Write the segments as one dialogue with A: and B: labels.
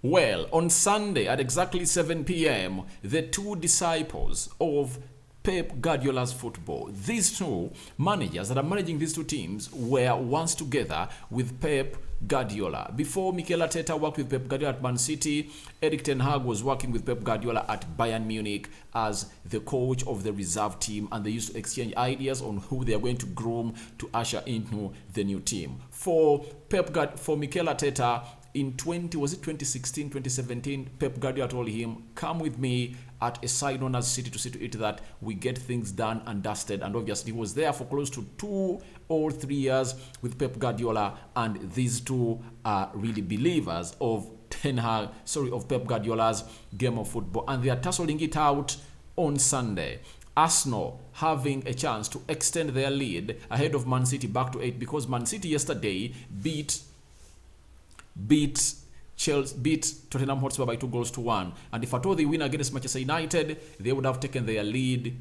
A: Well, on Sunday at exactly 7 p.m., the two disciples of Pep Guardiola's football, these two managers that are managing these two teams, were once together with Pep Guardiola. Before Mikel Arteta worked with Pep Guardiola at Man City, Erik ten Hag was working with Pep Guardiola at Bayern Munich as the coach of the reserve team, and they used to exchange ideas on who they are going to groom to usher into the new team. For Mikel Arteta, in 2016, 2017, Pep Guardiola told him, come with me at a side known as City to see to it that we get things done and dusted. And obviously he was there for close to 2 or 3 years with Pep Guardiola, and these two are really believers of Pep Guardiola's game of football, and they are tussling it out on Sunday. Arsenal having a chance to extend their lead ahead of Man City back to 8, because Man City yesterday beat Tottenham Hotspur by 2-1, and if at all they win against Manchester United, they would have taken their lead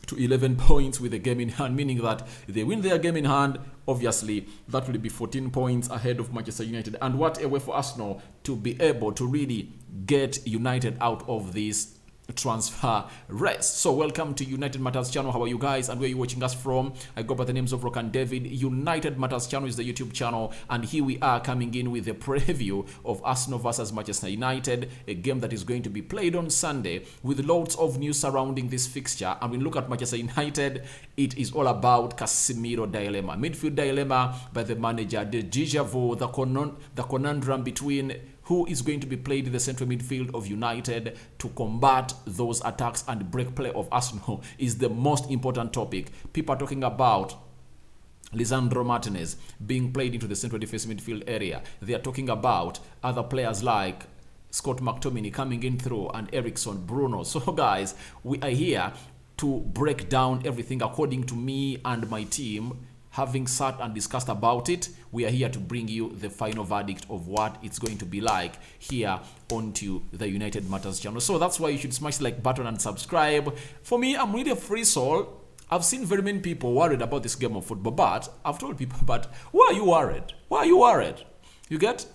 A: to 11 points with a game in hand, meaning that if they win their game in hand, obviously that will be 14 points ahead of Manchester United. And what a way for Arsenal to be able to really get United out of this transfer race. So welcome to United Matters channel. How are you guys, and where are you watching us from? I go by the names of Rock and David. United Matters channel is the YouTube channel, and here we are coming in with a preview of Arsenal versus Manchester United, a game that is going to be played on Sunday with lots of news surrounding this fixture. And when we look at Manchester United, it is all about Casemiro dilemma, midfield dilemma by the manager, the déjà vu, the conundrum between who is going to be played in the central midfield of United to combat those attacks and break play of Arsenal is the most important topic. People are talking about Lisandro Martinez being played into the central defensive midfield area. They are talking about other players like Scott McTominay coming in through, and Eriksson, Bruno. So guys, we are here to break down everything according to me and my team. Having sat and discussed about it, we are here to bring you the final verdict of what it's going to be like here onto the United Matters channel. So that's why you should smash the like button and subscribe. For me, I'm really a free soul. I've seen very many people worried about this game of football, but I've told people, but why are you worried? Why are you worried? You get?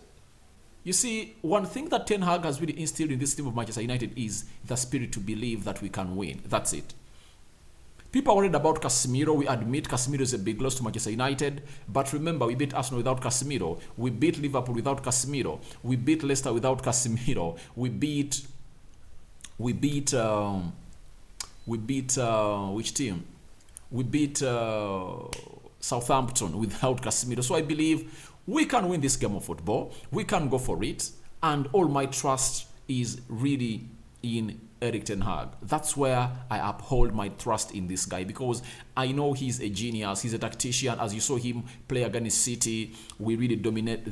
A: You see, one thing that Ten Hag has really instilled in this team of Manchester United is the spirit to believe that we can win. That's it. People are worried about Casemiro. We admit Casemiro is a big loss to Manchester United. But remember, we beat Arsenal without Casemiro. We beat Liverpool without Casemiro. We beat Leicester without Casemiro. We beat which team? We beat Southampton without Casemiro. So I believe we can win this game of football. We can go for it. And all my trust is really in Erik ten Hag. That's where I uphold my trust in this guy, because I know he's a genius. He's a tactician. As you saw him play against City, they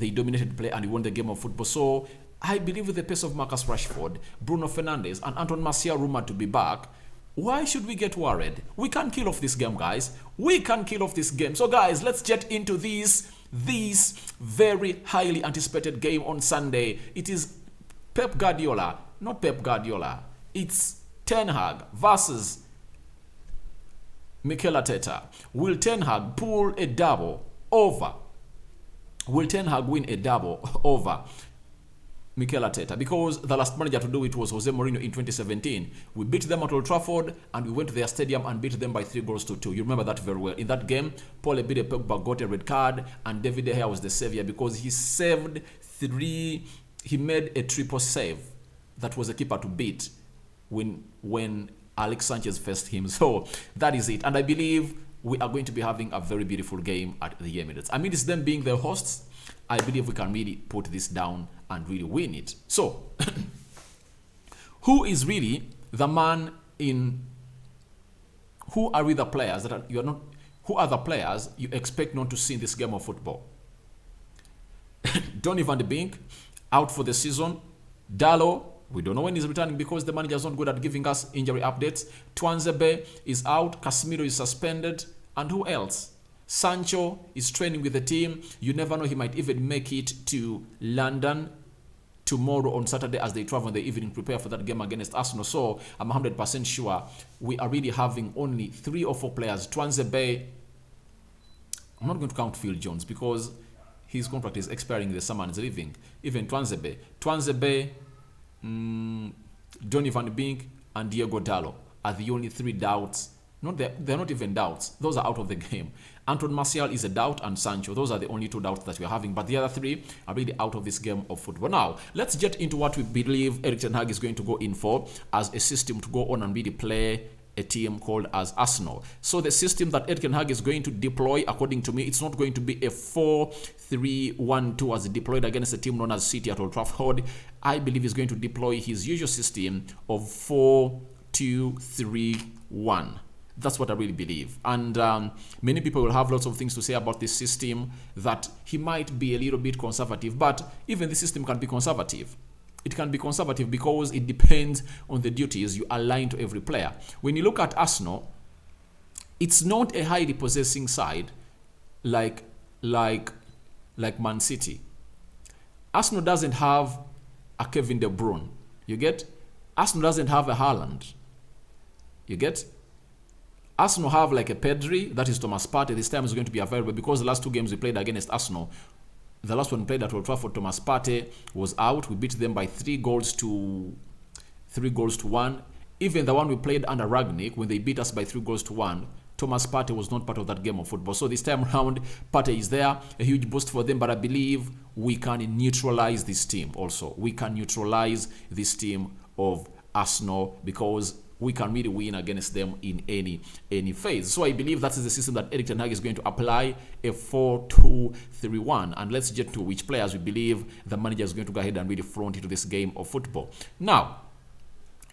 A: dominated play and he won the game of football. So I believe with the pace of Marcus Rashford, Bruno Fernandes, and Anton Martial rumored to be back, why should we get worried? We can kill off this game, guys. We can kill off this game. So guys, let's get into this very highly anticipated game on Sunday. It is Pep Guardiola, not Pep Guardiola. It's Ten Hag versus Mikel Arteta. Will Ten Hag pull a double over? Will Ten Hag win a double over Mikel Arteta? Because the last manager to do it was Jose Mourinho in 2017. We beat them at Old Trafford and we went to their stadium and beat them by 3-2. You remember that very well. In that game, Paul Pogba got a red card and David De Gea was the savior because he made a triple save that was a keeper to beat when Alex Sanchez faced him. So that is it. And I believe we are going to be having a very beautiful game at the Emirates. I mean, it's them being the hosts. I believe we can really put this down and really win it. So who is really the man in... Who are the players that you are not... Who are the players you expect not to see in this game of football? Donny van de Beek, out for the season. Dalot, we don't know when he's returning because the manager is not good at giving us injury updates. Tuanzebe is out. Casemiro is suspended. And who else? Sancho is training with the team. You never know, he might even make it to London tomorrow on Saturday as they travel in the evening, prepare for that game against Arsenal. So I'm 100% sure we are really having only 3 or 4 players. Tuanzebe, I'm not going to count Phil Jones because his contract is expiring in the summer and is leaving. Even Twanzebe, Donny van Beek, and Diego Dallo are the only 3 doubts. They're not even doubts. Those are out of the game. Anton Martial is a doubt, and Sancho. Those are the only 2 doubts that we're having. But the other 3 are really out of this game of football. Now, let's get into what we believe Erik ten Hag is going to go in for as a system to go on and really play a team called as Arsenal. So the system that Erik ten Hag is going to deploy, according to me, it's not going to be a 4-3-1-2 as deployed against a team known as City at Old Trafford. I believe he's going to deploy his usual system of 4-2-3-1. That's what I really believe. And many people will have lots of things to say about this system, that he might be a little bit conservative, but even this system can be conservative. It can be conservative because it depends on the duties you align to every player. When you look at Arsenal, it's not a highly possessing side like Man City. Arsenal doesn't have a Kevin De Bruyne. You get? Arsenal doesn't have a Haaland. You get? Arsenal have like a Pedri, that is Thomas Partey. This time is going to be available because the last 2 games we played against Arsenal, the last one played at Old Trafford, Thomas Partey was out. We beat them by 3 goals to 1. Even the one we played under Ragnick, when they beat us by 3 goals to 1, Thomas Partey was not part of that game of football. So this time around, Partey is there, a huge boost for them. But I believe we can neutralize this team also. We can neutralize this team of Arsenal because we can really win against them in any phase. So I believe that is the system that Erik ten Hag is going to apply, a 4-2-3-1. And let's get to which players we believe the manager is going to go ahead and really front into this game of football. Now,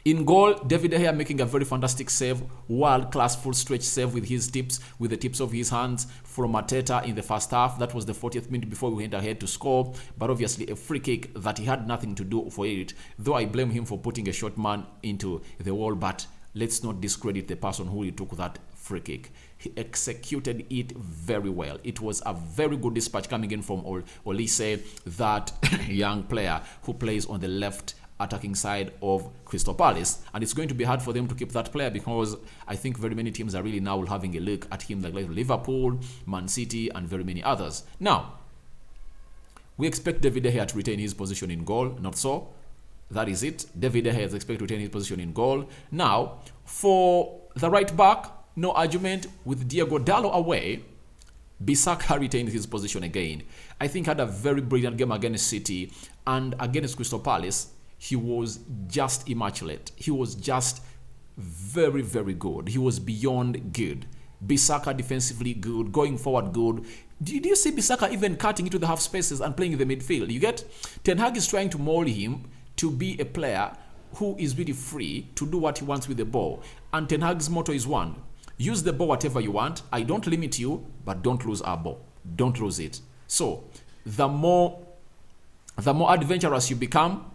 A: in goal, David De Gea making a very fantastic save, world-class full stretch save with the tips of his hands from Arteta in the first half. That was the 40th minute before we went ahead to score, but obviously a free kick that he had nothing to do for it, though I blame him for putting a short man into the wall, but let's not discredit the person who took that free kick. He executed it very well. It was a very good dispatch coming in from Olise, that young player who plays on the left attacking side of Crystal Palace, and it's going to be hard for them to keep that player because I think very many teams are really now having a look at him, like Liverpool, Man City, and very many others. Now, we expect David De Gea to retain his position in goal. Not so. That is it. David De Gea is expected to retain his position in goal. Now, for the right back, no argument. With Diego Dallo away, Bissaka retained his position again. I think had a very brilliant game against City, and against Crystal Palace, he was just immaculate. He was just very, very good. He was beyond good. Bissaka defensively good, going forward good. Did you see Bissaka even cutting into the half spaces and playing in the midfield? You get? Ten Hag is trying to mold him to be a player who is really free to do what he wants with the ball. And Ten Hag's motto is one: use the ball whatever you want. I don't limit you, but don't lose our ball. Don't lose it. So the more adventurous you become,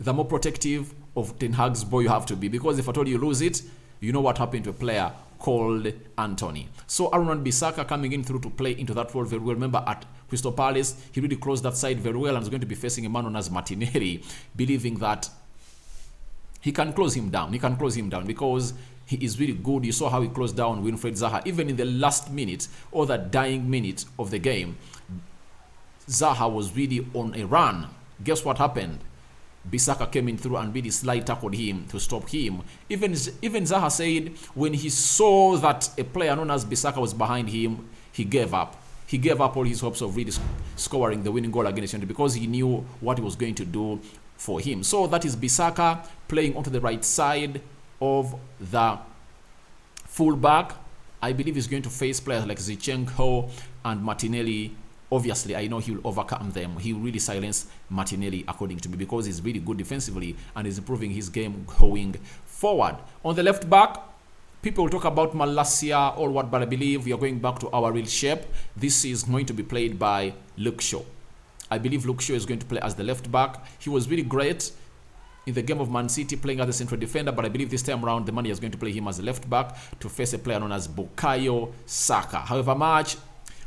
A: the more protective of Ten Hag's ball you have to be. Because if at all you lose it, you know what happened to a player called Anthony. So Aaron Bissaka coming in through to play into that role very well. Remember at Crystal Palace, he really closed that side very well and is going to be facing a man known as Martinelli, believing that he can close him down. He can close him down because he is really good. You saw how he closed down Wilfried Zaha. Even in the last minute or the dying minute of the game, Zaha was really on a run. Guess what happened? Bissaka came in through and really slide tackled him to stop him. Even Zaha said when he saw that a player known as Bissaka was behind him, he gave up. He gave up all his hopes of really scoring the winning goal against United because he knew what he was going to do for him. So that is Bissaka playing onto the right side of the fullback. I believe he's going to face players like Zinchenko and Martinelli. Obviously, I know he will overcome them. He will really silence Martinelli, according to me, because he's really good defensively and is improving his game going forward. On the left back, people will talk about Malacia or what, but I believe we are going back to our real shape. This is going to be played by Luke Shaw. I believe Luke Shaw is going to play as the left back. He was really great in the game of Man City playing as a central defender, but I believe this time around the manager is going to play him as a left back to face a player known as Bukayo Saka. However much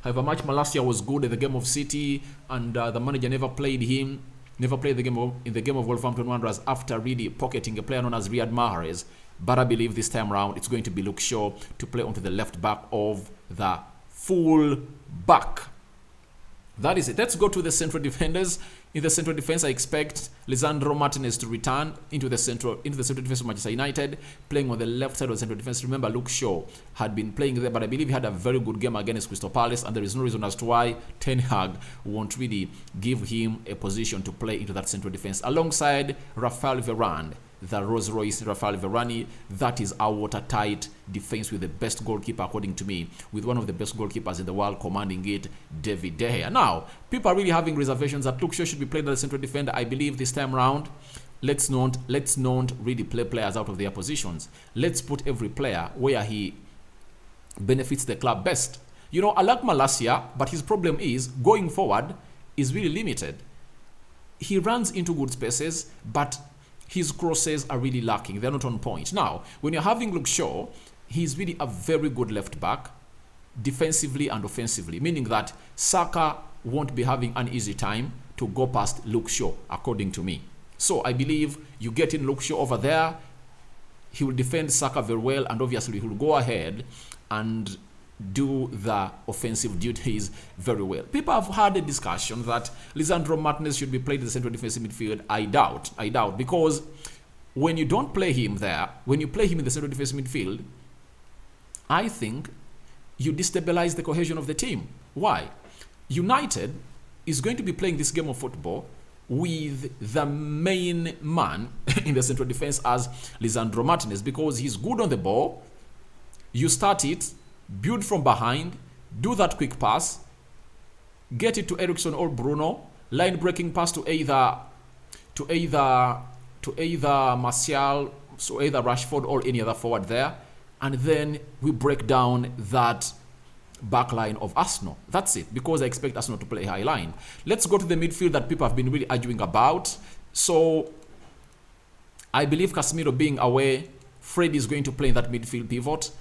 A: Malacia was good in the game of City, and the manager never played him, never played in the game of Wolverhampton Wanderers after really pocketing a player known as Riyad Mahrez. But I believe this time around it's going to be Luke Shaw to play onto the left back of the full back. That is it. Let's go to the central defenders. In the central defense, I expect Lisandro Martinez to return into the central defense of Manchester United, playing on the left side of the central defense. Remember, Luke Shaw had been playing there, but I believe he had a very good game against Crystal Palace, and there is no reason as to why Ten Hag won't really give him a position to play into that central defense alongside Rafael Varane. The Rolls Royce Rafael Varane, that is our watertight defense with the best goalkeeper, according to me, with one of the best goalkeepers in the world commanding it, David De Gea. Now, people are really having reservations that Luke Shaw should be played as a central defender. I believe this time around, let's not really play players out of their positions. Let's put every player where he benefits the club best. You know, I like Malacia, but his problem is going forward is really limited. He runs into good spaces, but his crosses are really lacking. They're not on point. Now, when you're having Luke Shaw, he's really a very good left back, defensively and offensively, meaning that Saka won't be having an easy time to go past Luke Shaw, according to me. So I believe you get in Luke Shaw over there, he will defend Saka very well, and obviously he will go ahead and do the offensive duties very well. People have had a discussion that Lisandro Martinez should be played in the central defensive midfield. I doubt, because when you don't play him there, when you play him in the central defensive midfield, I think you destabilize the cohesion of the team. Why? United is going to be playing this game of football with the main man in the central defense as Lisandro Martinez, because he's good on the ball. You start it, build from behind, do that quick pass, get it to Eriksen or Bruno, line breaking pass to either Martial, so either Rashford or any other forward there, and then we break down that back line of Arsenal. That's it, because I expect Arsenal to play a high line. Let's go to the midfield that people have been really arguing about. So I believe Casemiro being away, Fred is going to play in that midfield pivot.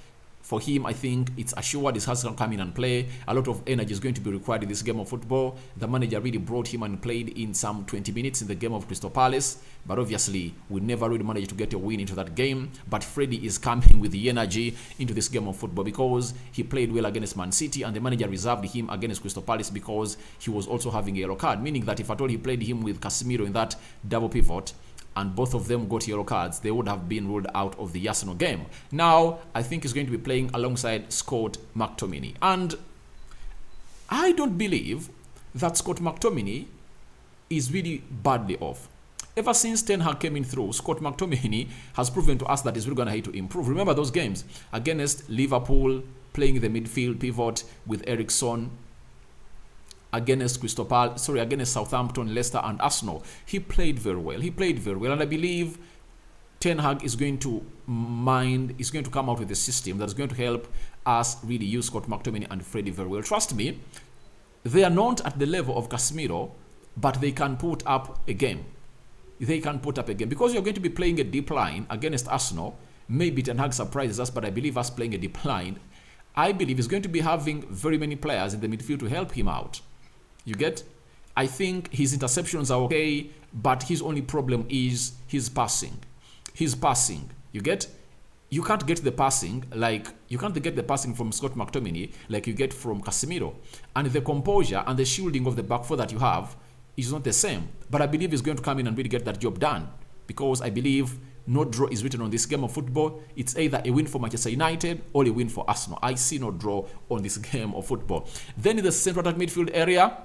A: For him, I think it's assured he has to come in and play. A lot of energy is going to be required in this game of football. The manager really brought him and played in some 20 minutes in the game of Crystal Palace. But obviously, we never really managed to get a win into that game. But Freddie is coming with the energy into this game of football because he played well against Man City, and the manager reserved him against Crystal Palace because he was also having a yellow card. Meaning that if at all he played him with Casemiro in that double pivot, and both of them got yellow cards, they would have been ruled out of the Arsenal game. Now, I think he's going to be playing alongside Scott McTominay. And I don't believe that Scott McTominay is really badly off. Ever since Ten Hag came in through, Scott McTominay has proven to us that he's really going to have to improve. Remember those games against Liverpool, playing the midfield pivot with Eriksen, against against Southampton, Leicester, and Arsenal. He played very well. And I believe Ten Hag is going to come out with a system that's going to help us really use Scott McTominay and Freddie very well. Trust me, they are not at the level of Casemiro, but they can put up a game. Because you're going to be playing a deep line against Arsenal. Maybe Ten Hag surprises us, but I believe us playing a deep line, I believe he's going to be having very many players in the midfield to help him out. You get? I think his interceptions are okay, but his only problem is his passing. You get? You can't get the passing from Scott McTominay like you get from Casemiro. And the composure and the shielding of the back four that you have is not the same. But I believe he's going to come in and really get that job done. Because I believe no draw is written on this game of football. It's either a win for Manchester United or a win for Arsenal. I see no draw on this game of football. Then in the central attack midfield area,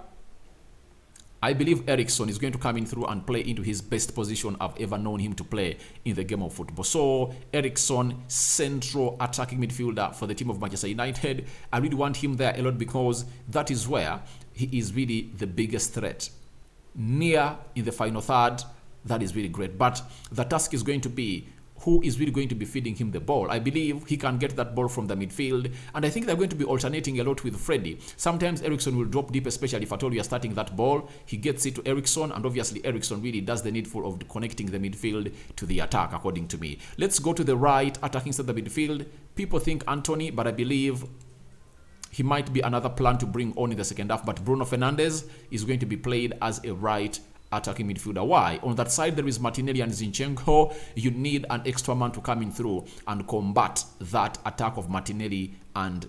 A: I believe Eriksen is going to come in through and play into his best position I've ever known him to play in the game of football. So Eriksen, central attacking midfielder for the team of Manchester United. I really want him there a lot because that is where he is really the biggest threat. Near in the final third, that is really great. But the task is going to be who is really going to be feeding him the ball. I believe he can get that ball from the midfield, and I think they're going to be alternating a lot with Freddie. Sometimes Eriksen will drop deep, especially if at all you are starting that ball. He gets it to Eriksen, and obviously Eriksen really does the needful of connecting the midfield to the attack, according to me. Let's go to the right attacking center midfield. People think Anthony, but I believe he might be another plan to bring on in the second half, but Bruno Fernandes is going to be played as a right attacking midfielder. Why? On that side, there is Martinelli and Zinchenko. You need an extra man to come in through and combat that attack of Martinelli and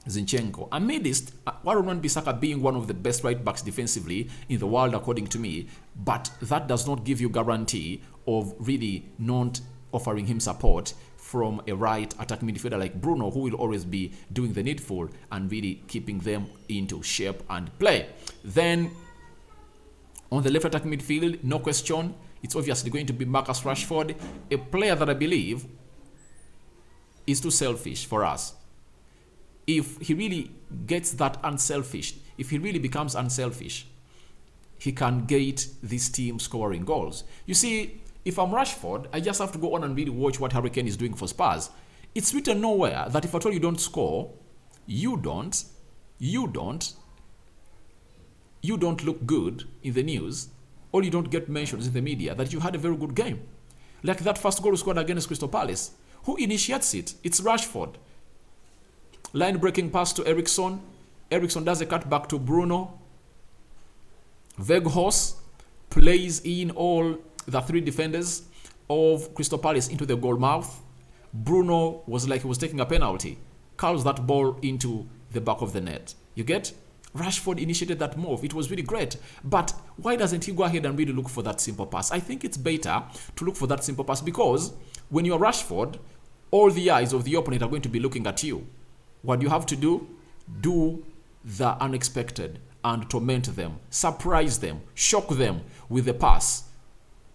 A: Zinchenko. Amidst Aaron Bissaka being one of the best right backs defensively in the world, according to me, but that does not give you guarantee of really not offering him support from a right attacking midfielder like Bruno, who will always be doing the needful and really keeping them into shape and play. Then on the left attacking midfield, no question, it's obviously going to be Marcus Rashford, a player that I believe is too selfish for us. If he really gets that unselfish, if he really becomes unselfish, he can get this team scoring goals. You see, if I'm Rashford, I just have to go on and really watch what Harry Kane is doing for Spurs. It's written nowhere that if at all you don't score, you don't look good in the news, or you don't get mentions in the media that you had a very good game. Like that first goal scored against Crystal Palace. Who initiates it? It's Rashford. Line breaking pass to Eriksson. Eriksson does a cut back to Bruno. Weghorst plays in all the three defenders of Crystal Palace into the goal mouth. Bruno was like he was taking a penalty. Curls that ball into the back of the net. You get? Rashford initiated that move. It was really great. But why doesn't he go ahead and really look for that simple pass? I think it's better to look for that simple pass because when you're Rashford, all the eyes of the opponent are going to be looking at you. What you have to do? Do the unexpected and torment them, surprise them, shock them with the pass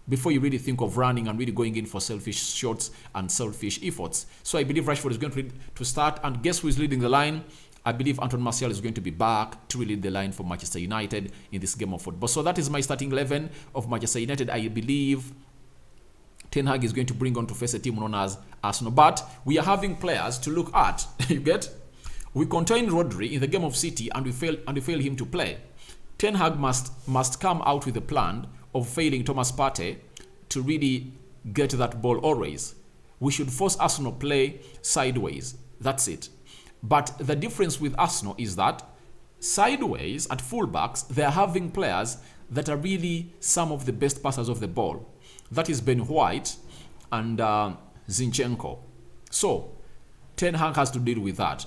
A: before you really think of running and really going in for selfish shots and selfish efforts. So I believe Rashford is going to start, and guess who is leading the line? I believe Anton Martial is going to be back to lead the line for Manchester United in this game of football. So that is my starting 11 of Manchester United. I believe Ten Hag is going to bring on to face a team known as Arsenal. But we are having players to look at. You get? We contained Rodri in the game of City and we fail him to play. Ten Hag must come out with a plan of failing Thomas Partey to really get that ball always. We should force Arsenal play sideways. That's it. But the difference with Arsenal is that sideways at fullbacks, they're having players that are really some of the best passers of the ball. That is Ben White and Zinchenko. So Ten Hag has to deal with that.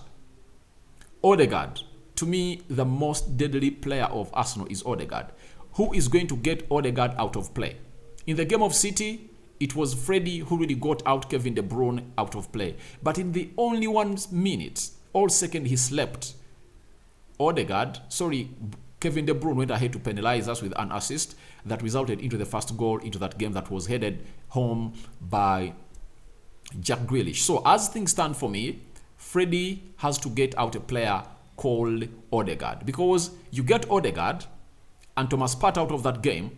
A: Odegaard, to me, the most deadly player of Arsenal is Odegaard. Who is going to get Odegaard out of play? In the game of City, it was Freddie who really got out Kevin De Bruyne out of play. But in the only 1 minute, all second he slept. Kevin De Bruyne went ahead to penalize us with an assist that resulted into the first goal into that game that was headed home by Jack Grealish. So as things stand for me, Freddie has to get out a player called Odegaard. Because you get Odegaard and Thomas Partey out of that game,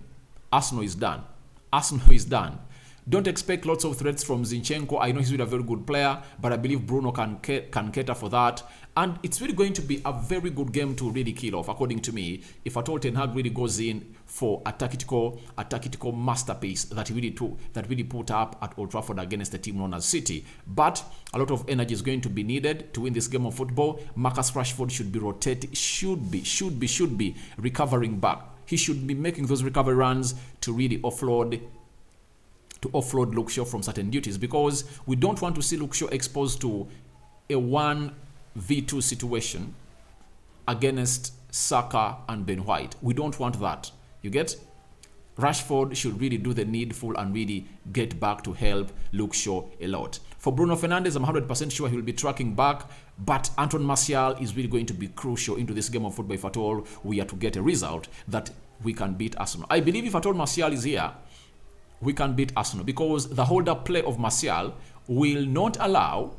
A: Arsenal is done. Arsenal is done. Don't expect lots of threats from Zinchenko. I know he's really a very good player, but I believe Bruno can cater for that. And it's really going to be a very good game to really kill off, according to me, if at all Ten Hag really goes in for a tactical masterpiece that he really put up at Old Trafford against the team known as City. But a lot of energy is going to be needed to win this game of football. Marcus Rashford should be rotating, should be recovering back. He should be making those recovery runs to really offload Luke Shaw from certain duties, because we don't want to see Luke Shaw exposed to a 1v2 situation against Saka and Ben White. We don't want that. You get? Rashford should really do the needful and really get back to help Luke Shaw a lot. For Bruno Fernandes, I'm 100% sure he will be tracking back, but Anton Martial is really going to be crucial into this game of football if at all we are to get a result that we can beat Arsenal. I believe if at all Martial is here, we can beat Arsenal, because the hold-up play of Martial will not allow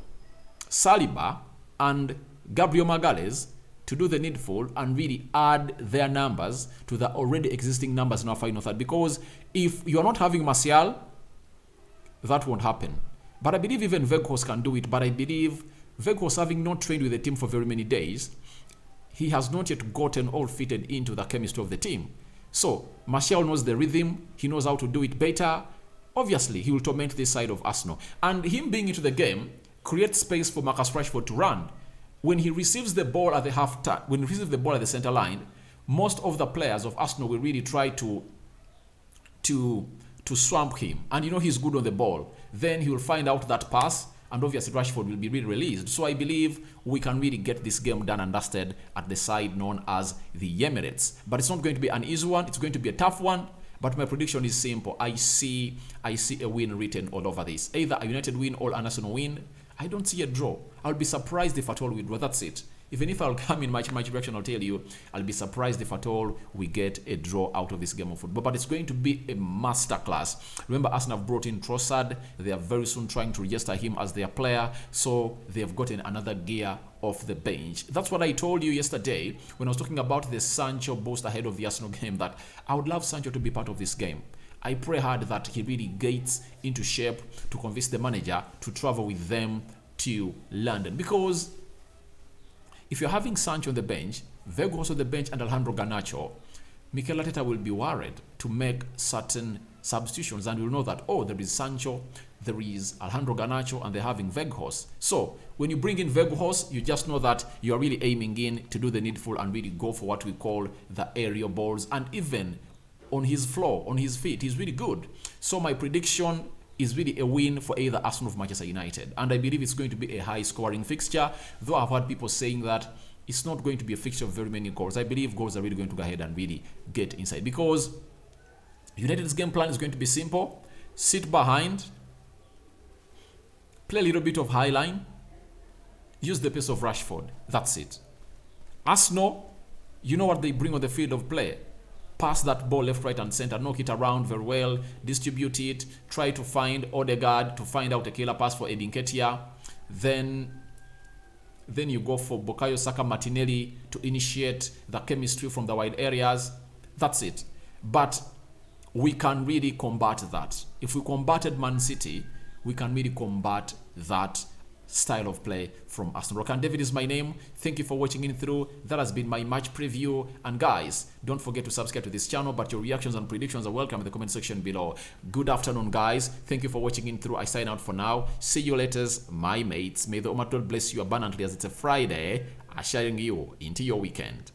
A: Saliba and Gabriel Magalhaes to do the needful and really add their numbers to the already existing numbers in our final third. Because if you're not having Martial, that won't happen. But I believe even Weghorst can do it. But I believe Weghorst, having not trained with the team for very many days, he has not yet gotten all fitted into the chemistry of the team. So Martial knows the rhythm. He knows how to do it better. Obviously, he will torment this side of Arsenal. And him being into the game creates space for Marcus Rashford to run. When he receives the ball at the when he receives the ball at the center line, most of the players of Arsenal will really try to swamp him. And you know he's good on the ball. Then he will find out that pass and obviously Rashford will be released. So I believe we can really get this game done and dusted at the side known as the Emirates. But it's not going to be an easy one. It's going to be a tough one. But my prediction is simple. I see a win written all over this. Either a United win or an Arsenal win. I don't see a draw. I'll be surprised if at all we draw. That's it. Even if I'll come in match reaction, I'll tell you, I'll be surprised if at all we get a draw out of this game of football. But it's going to be a masterclass. Remember, Arsenal have brought in Trossard. They are very soon trying to register him as their player. So they've gotten another gear off the bench. That's what I told you yesterday when I was talking about the Sancho boost ahead of the Arsenal game, that I would love Sancho to be part of this game. I pray hard that he really gets into shape to convince the manager to travel with them to London. Because if you're having Sancho on the bench, Weghorst on the bench, and Alejandro Garnacho, Mikel Arteta will be worried to make certain substitutions, and we'll know that, oh, there is Sancho, there is Alejandro Garnacho, and they're having Weghorst. So when you bring in Weghorst, you just know that you're really aiming in to do the needful and really go for what we call the aerial balls. And even on his floor, on his feet, he's really good. So my prediction is really a win for either Arsenal or Manchester United. And I believe it's going to be a high-scoring fixture, though I've heard people saying that it's not going to be a fixture of very many goals. I believe goals are really going to go ahead and really get inside, because United's game plan is going to be simple. Sit behind, play a little bit of high line, use the pace of Rashford. That's it. Arsenal, you know what they bring on the field of play. Pass that ball left, right, and center. Knock it around very well. Distribute it. Try to find Odegaard to find out a killer pass for Edin Ketia. Then you go for Bukayo Saka, Martinelli to initiate the chemistry from the wide areas. That's it. But we can really combat that. If we combated Man City, we can really combat that style of play from Arsenal. Rokan David is my name. Thank you for watching in through. That has been my match preview. And guys, don't forget to subscribe to this channel, but your reactions and predictions are welcome in the comment section below. Good afternoon, guys. Thank you for watching in through. I sign out for now. See you later, my mates. May the Almighty God bless you abundantly as it's a Friday, ushering you into your weekend.